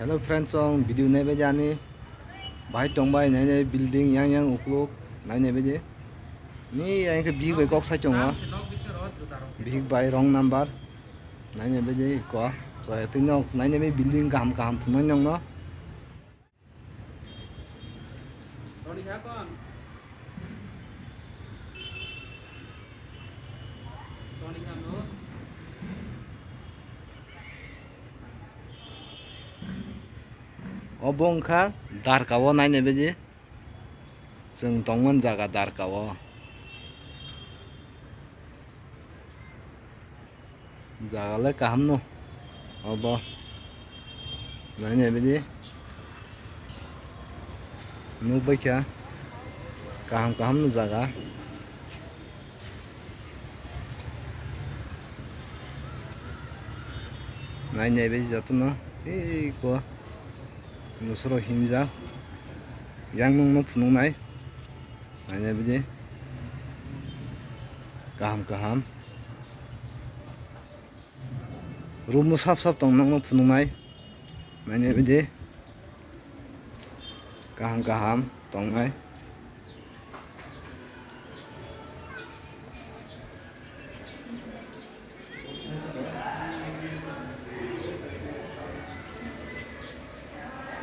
Hello friends, on video này bây giờ này, bài trong bài này này building yang ukluk này này bây giờ, ni anh cái big bài góc sai trong á, big bài wrong number, này bây giờ có, rồi tiếng nhau này này building cam cam phun nó nhau nó, obong kha dar kawo này này bây giờ, जों दंमोन जागा dar kawo. Jagalah kaham no, apa? Nanya begini, nu baca, kaham no jaga. Nanya begini jatuh no, ko, nusro himja, yang no punung nai. Nanya begini, kaham. Rumah sap tong nang punung nai, mana begini, kaham tong nai.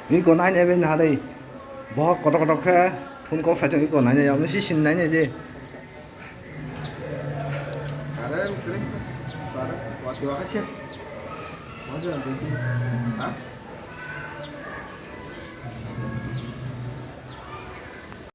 Ini kon nai eben hari, bahwa kotak ke, phun kok saja ini kon nai ya, mesti sin nai je. Karena waktu aku sih, masa nanti,